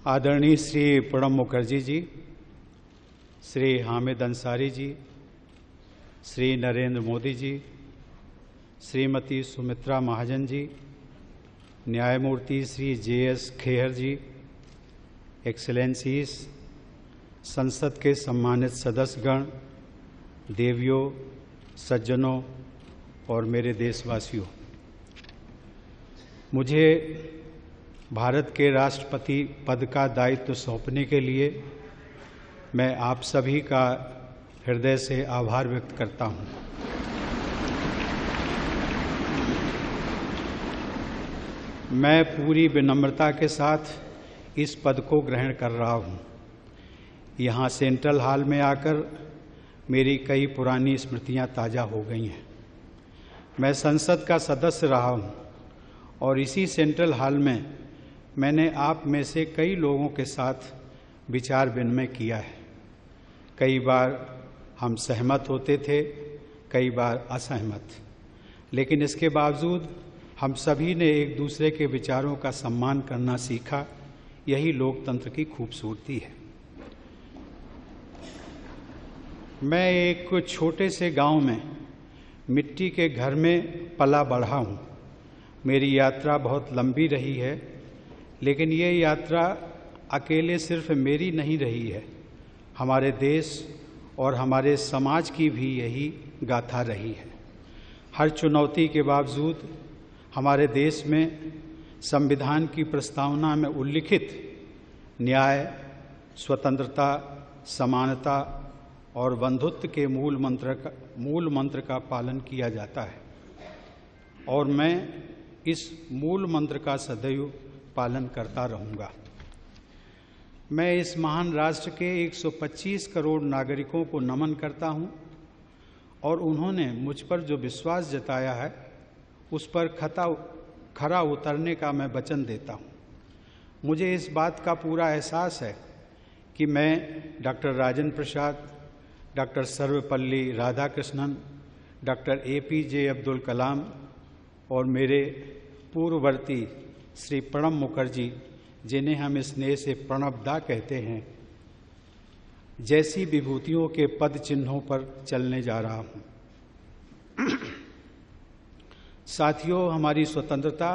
आदरणीय श्री प्रणब मुखर्जी जी, श्री हामिद अंसारी जी, श्री नरेंद्र मोदी जी, श्रीमती सुमित्रा महाजन जी, न्यायमूर्ति श्री जे.एस. खेहर जी, एक्सेलेंसीज, संसद के सम्मानित सदस्यगण, देवियों, सज्जनों और मेरे देशवासियों, मुझे भारत के राष्ट्रपति पद का दायित्व सौंपने के लिए मैं आप सभी का हृदय से आभार व्यक्त करता हूं। मैं पूरी विनम्रता के साथ इस पद को ग्रहण कर रहा हूं। यहां सेंट्रल हॉल में आकर मेरी कई पुरानी स्मृतियां ताज़ा हो गई हैं। मैं संसद का सदस्य रहा हूं और इसी सेंट्रल हॉल में मैंने आप में से कई लोगों के साथ विचार विनिमय किया है। कई बार हम सहमत होते थे, कई बार असहमत, लेकिन इसके बावजूद हम सभी ने एक दूसरे के विचारों का सम्मान करना सीखा। यही लोकतंत्र की खूबसूरती है। मैं एक छोटे से गांव में मिट्टी के घर में पला बढ़ा हूं। मेरी यात्रा बहुत लंबी रही है, लेकिन ये यात्रा अकेले सिर्फ मेरी नहीं रही है। हमारे देश और हमारे समाज की भी यही गाथा रही है। हर चुनौती के बावजूद हमारे देश में संविधान की प्रस्तावना में उल्लिखित न्याय, स्वतंत्रता, समानता और बंधुत्व के मूल मंत्र का पालन किया जाता है और मैं इस मूल मंत्र का सदैव पालन करता रहूंगा। मैं इस महान राष्ट्र के 125 करोड़ नागरिकों को नमन करता हूं और उन्होंने मुझ पर जो विश्वास जताया है उस पर खरा उतरने का मैं वचन देता हूं। मुझे इस बात का पूरा एहसास है कि मैं doctor Rajendra Prasad, doctor Sarvepalli Radhakrishnan, doctor APJ Abdul Kalam और मेरे पूर्ववर्ती श्री प्रणब मुखर्जी, जिन्हें हम स्नेह से प्रणबदा कहते हैं, जैसी विभूतियों के पद चिन्हों पर चलने जा रहा हूं। साथियों, हमारी स्वतंत्रता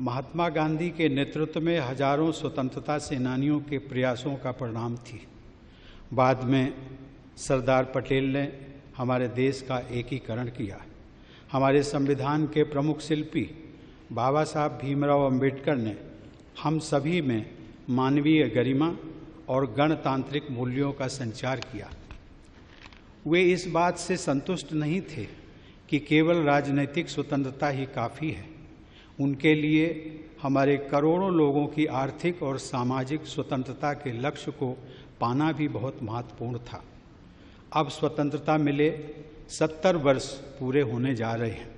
महात्मा गांधी के नेतृत्व में हजारों स्वतंत्रता सेनानियों के प्रयासों का परिणाम थी। बाद में सरदार पटेल ने हमारे देश का एकीकरण किया। हमारे संविधान के प्रमुख शिल्पी बाबा साहब भीमराव अंबेडकर ने हम सभी में मानवीय गरिमा और गणतांत्रिक मूल्यों का संचार किया। वे इस बात से संतुष्ट नहीं थे कि केवल राजनीतिक स्वतंत्रता ही काफ़ी है। उनके लिए हमारे करोड़ों लोगों की आर्थिक और सामाजिक स्वतंत्रता के लक्ष्य को पाना भी बहुत महत्वपूर्ण था। अब स्वतंत्रता मिले 70 वर्ष पूरे होने जा रहे हैं।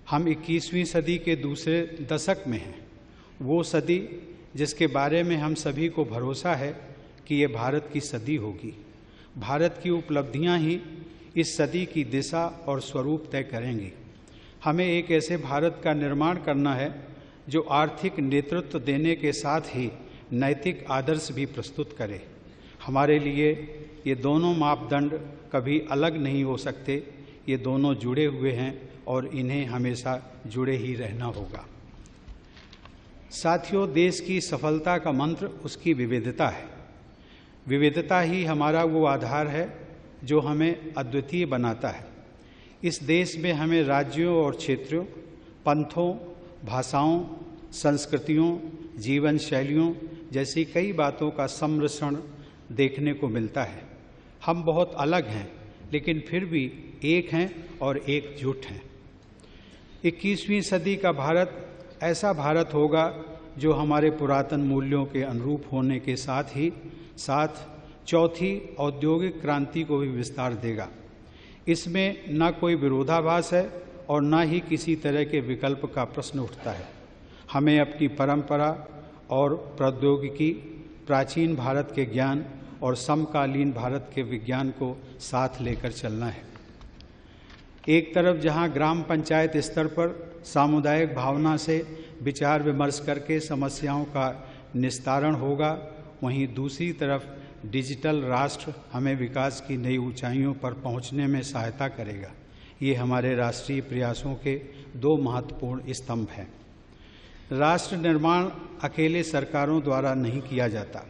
हम 21वीं सदी के दूसरे दशक में हैं। वो सदी जिसके बारे में हम सभी को भरोसा है कि ये भारत की सदी होगी। भारत की उपलब्धियां ही इस सदी की दिशा और स्वरूप तय करेंगी। हमें एक ऐसे भारत का निर्माण करना है जो आर्थिक नेतृत्व देने के साथ ही नैतिक आदर्श भी प्रस्तुत करे। हमारे लिए ये दोनों मापदंड कभी अलग नहीं हो सकते। ये दोनों जुड़े हुए हैं और इन्हें हमेशा जुड़े ही रहना होगा। साथियों, देश की सफलता का मंत्र उसकी विविधता है। विविधता ही हमारा वो आधार है जो हमें अद्वितीय बनाता है। इस देश में हमें राज्यों और क्षेत्रों, पंथों, भाषाओं, संस्कृतियों, जीवन शैलियों जैसी कई बातों का सम्मिश्रण देखने को मिलता है। हम बहुत अलग हैं, लेकिन फिर भी एक हैं और एकजुट हैं। 21वीं सदी का भारत ऐसा भारत होगा जो हमारे पुरातन मूल्यों के अनुरूप होने के साथ ही साथ चौथी औद्योगिक क्रांति को भी विस्तार देगा। इसमें न कोई विरोधाभास है और न ही किसी तरह के विकल्प का प्रश्न उठता है। हमें अपनी परंपरा और प्रौद्योगिकी, प्राचीन भारत के ज्ञान और समकालीन भारत के विज्ञान को साथ लेकर चलना है। एक तरफ जहां ग्राम पंचायत स्तर पर सामुदायिक भावना से विचार विमर्श करके समस्याओं का निस्तारण होगा, वहीं दूसरी तरफ डिजिटल राष्ट्र हमें विकास की नई ऊंचाइयों पर पहुंचने में सहायता करेगा। ये हमारे राष्ट्रीय प्रयासों के दो महत्वपूर्ण स्तंभ हैं। राष्ट्र निर्माण अकेले सरकारों द्वारा नहीं किया जाता।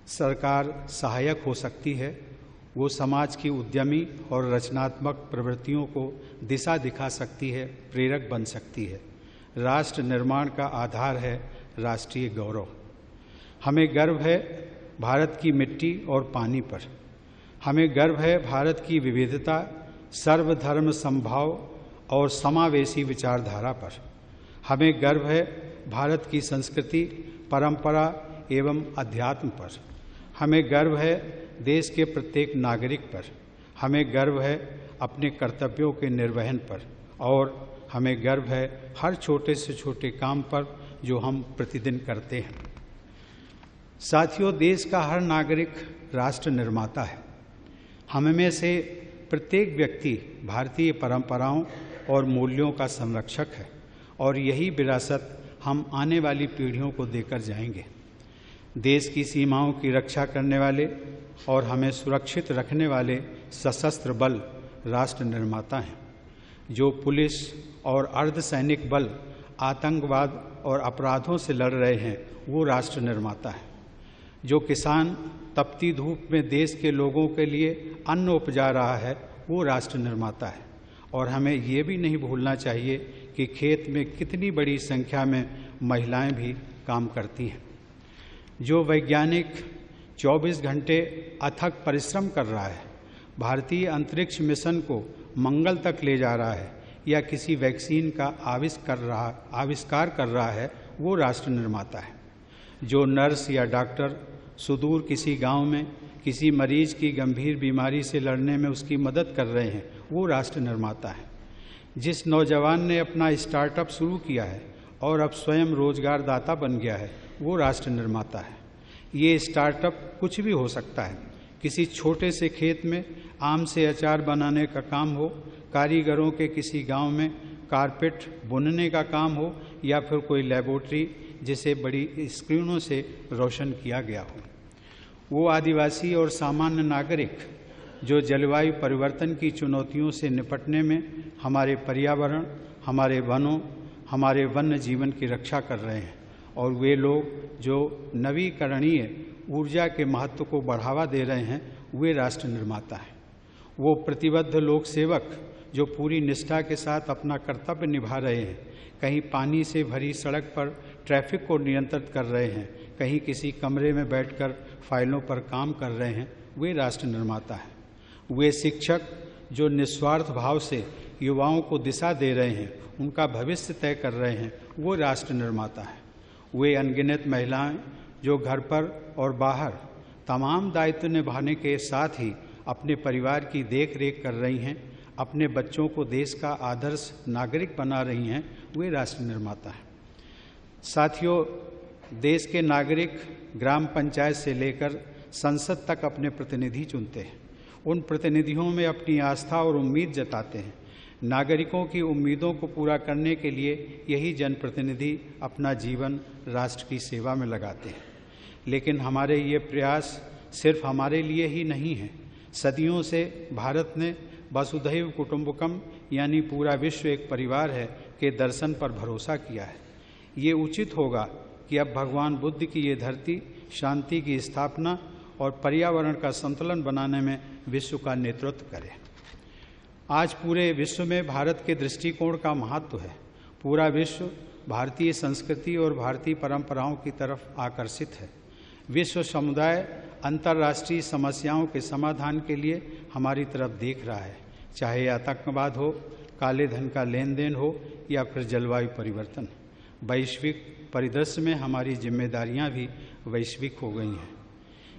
सरकार सहायक हो सकती है, वो समाज की उद्यमी और रचनात्मक प्रवृत्तियों को दिशा दिखा सकती है, प्रेरक बन सकती है। राष्ट्र निर्माण का आधार है राष्ट्रीय गौरव। हमें गर्व है भारत की मिट्टी और पानी पर। हमें गर्व है भारत की विविधता, सर्वधर्म समभाव और समावेशी विचारधारा पर। हमें गर्व है भारत की संस्कृति, परंपरा एवं अध्यात्म पर। हमें गर्व है देश के प्रत्येक नागरिक पर। हमें गर्व है अपने कर्तव्यों के निर्वहन पर, और हमें गर्व है हर छोटे से छोटे काम पर जो हम प्रतिदिन करते हैं। साथियों, देश का हर नागरिक राष्ट्र निर्माता है। हम में से प्रत्येक व्यक्ति भारतीय परंपराओं और मूल्यों का संरक्षक है, और यही विरासत हम आने वाली पीढ़ियों को देकर जाएंगे। देश की सीमाओं की रक्षा करने वाले और हमें सुरक्षित रखने वाले सशस्त्र बल राष्ट्र निर्माता हैं। जो पुलिस और अर्धसैनिक बल आतंकवाद और अपराधों से लड़ रहे हैं, वो राष्ट्र निर्माता है। जो किसान तपती धूप में देश के लोगों के लिए अन्न उपजा रहा है, वो राष्ट्र निर्माता है। और हमें ये भी नहीं भूलना चाहिए कि खेत में कितनी बड़ी संख्या में महिलाएं भी काम करती हैं। जो वैज्ञानिक 24 घंटे अथक परिश्रम कर रहा है, भारतीय अंतरिक्ष मिशन को मंगल तक ले जा रहा है, या किसी वैक्सीन का आविष्कार कर रहा है, वो राष्ट्र निर्माता है। जो नर्स या डॉक्टर सुदूर किसी गांव में किसी मरीज की गंभीर बीमारी से लड़ने में उसकी मदद कर रहे हैं, वो राष्ट्र निर्माता है। जिस नौजवान ने अपना स्टार्टअप शुरू किया है और अब स्वयं रोजगार दाता बन गया है, वो राष्ट्र निर्माता है। ये स्टार्टअप कुछ भी हो सकता है। किसी छोटे से खेत में आम से अचार बनाने का काम हो, कारीगरों के किसी गांव में कारपेट बुनने का काम हो, या फिर कोई लेबोरेटरी जिसे बड़ी स्क्रीनों से रोशन किया गया हो। वो आदिवासी और सामान्य नागरिक जो जलवायु परिवर्तन की चुनौतियों से निपटने में हमारे पर्यावरण, हमारे वनों, हमारे वन्य जीवन की रक्षा कर रहे हैं, और वे लोग जो नवीकरणीय ऊर्जा के महत्व को बढ़ावा दे रहे हैं, वे राष्ट्र निर्माता हैं। वो प्रतिबद्ध लोक सेवक जो पूरी निष्ठा के साथ अपना कर्तव्य निभा रहे हैं, कहीं पानी से भरी सड़क पर ट्रैफिक को नियंत्रित कर रहे हैं, कहीं किसी कमरे में बैठकर फाइलों पर काम कर रहे हैं, वे राष्ट्र निर्माता हैं। वे शिक्षक जो निस्वार्थ भाव से युवाओं को दिशा दे रहे हैं, उनका भविष्य तय कर रहे हैं, वो राष्ट्र निर्माता हैं। वे अनगिनत महिलाएं जो घर पर और बाहर तमाम दायित्व निभाने के साथ ही अपने परिवार की देख रेख कर रही हैं, अपने बच्चों को देश का आदर्श नागरिक बना रही हैं, वे राष्ट्र निर्माता हैं। साथियों, देश के नागरिक ग्राम पंचायत से लेकर संसद तक अपने प्रतिनिधि चुनते हैं। उन प्रतिनिधियों में अपनी आस्था और उम्मीद जताते हैं। नागरिकों की उम्मीदों को पूरा करने के लिए यही जनप्रतिनिधि अपना जीवन राष्ट्र की सेवा में लगाते हैं। लेकिन हमारे ये प्रयास सिर्फ हमारे लिए ही नहीं है। सदियों से भारत ने वसुधैव कुटुंबकम यानी पूरा विश्व एक परिवार है के दर्शन पर भरोसा किया है। ये उचित होगा कि अब भगवान बुद्ध की ये धरती शांति की स्थापना और पर्यावरण का संतुलन बनाने में विश्व का नेतृत्व करे। आज पूरे विश्व में भारत के दृष्टिकोण का महत्व है। पूरा विश्व भारतीय संस्कृति और भारतीय परंपराओं की तरफ आकर्षित है। विश्व समुदाय अंतर्राष्ट्रीय समस्याओं के समाधान के लिए हमारी तरफ देख रहा है, चाहे आतंकवाद हो, काले धन का लेन देन हो, या फिर जलवायु परिवर्तन। वैश्विक परिदृश्य में हमारी जिम्मेदारियां भी वैश्विक हो गई हैं।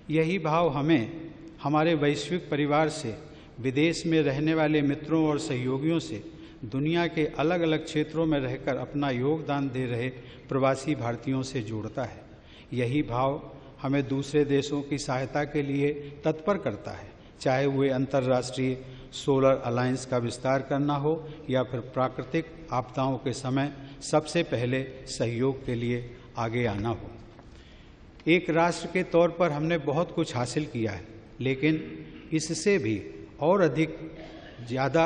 यही भाव हमें हमारे वैश्विक परिवार से, विदेश में रहने वाले मित्रों और सहयोगियों से, दुनिया के अलग अलग क्षेत्रों में रहकर अपना योगदान दे रहे प्रवासी भारतीयों से जोड़ता है। यही भाव हमें दूसरे देशों की सहायता के लिए तत्पर करता है, चाहे वे अंतर्राष्ट्रीय सोलर अलायंस का विस्तार करना हो या फिर प्राकृतिक आपदाओं के समय सबसे पहले सहयोग के लिए आगे आना हो। एक राष्ट्र के तौर पर हमने बहुत कुछ हासिल किया है, लेकिन इससे भी और अधिक ज़्यादा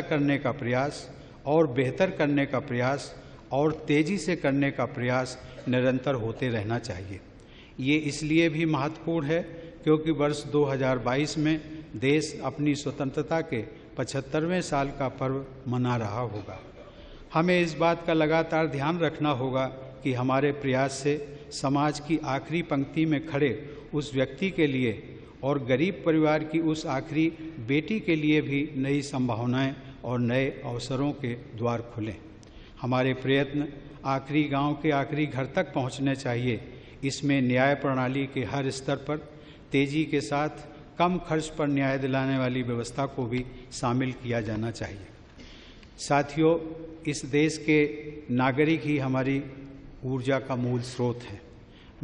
करने का प्रयास और बेहतर करने का प्रयास और तेज़ी से करने का प्रयास निरंतर होते रहना चाहिए। ये इसलिए भी महत्वपूर्ण है क्योंकि वर्ष 2022 में देश अपनी स्वतंत्रता के 75वें साल का पर्व मना रहा होगा। हमें इस बात का लगातार ध्यान रखना होगा कि हमारे प्रयास से समाज की आखिरी पंक्ति में खड़े उस व्यक्ति के लिए और गरीब परिवार की उस आखिरी बेटी के लिए भी नई संभावनाएं और नए अवसरों के द्वार खुलें। हमारे प्रयत्न आखिरी गांव के आखिरी घर तक पहुंचने चाहिए। इसमें न्याय प्रणाली के हर स्तर पर तेजी के साथ कम खर्च पर न्याय दिलाने वाली व्यवस्था को भी शामिल किया जाना चाहिए। साथियों, इस देश के नागरिक ही हमारी ऊर्जा का मूल स्रोत हैं।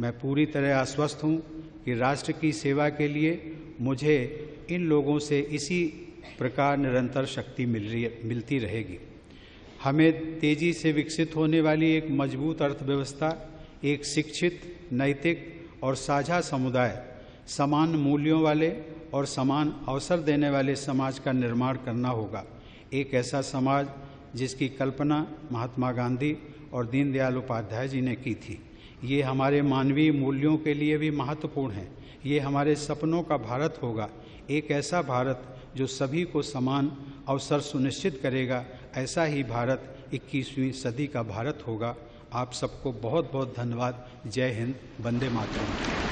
मैं पूरी तरह आश्वस्त हूँ कि राष्ट्र की सेवा के लिए मुझे इन लोगों से इसी प्रकार निरंतर शक्ति मिलती रहेगी। हमें तेजी से विकसित होने वाली एक मजबूत अर्थव्यवस्था, एक शिक्षित, नैतिक और साझा समुदाय, समान मूल्यों वाले और समान अवसर देने वाले समाज का निर्माण करना होगा। एक ऐसा समाज जिसकी कल्पना महात्मा गांधी और दीनदयाल उपाध्याय जी ने की थी। ये हमारे मानवीय मूल्यों के लिए भी महत्वपूर्ण है। ये हमारे सपनों का भारत होगा, एक ऐसा भारत जो सभी को समान अवसर सुनिश्चित करेगा। ऐसा ही भारत 21वीं सदी का भारत होगा। आप सबको बहुत बहुत धन्यवाद। जय हिंद, वंदे मातरम।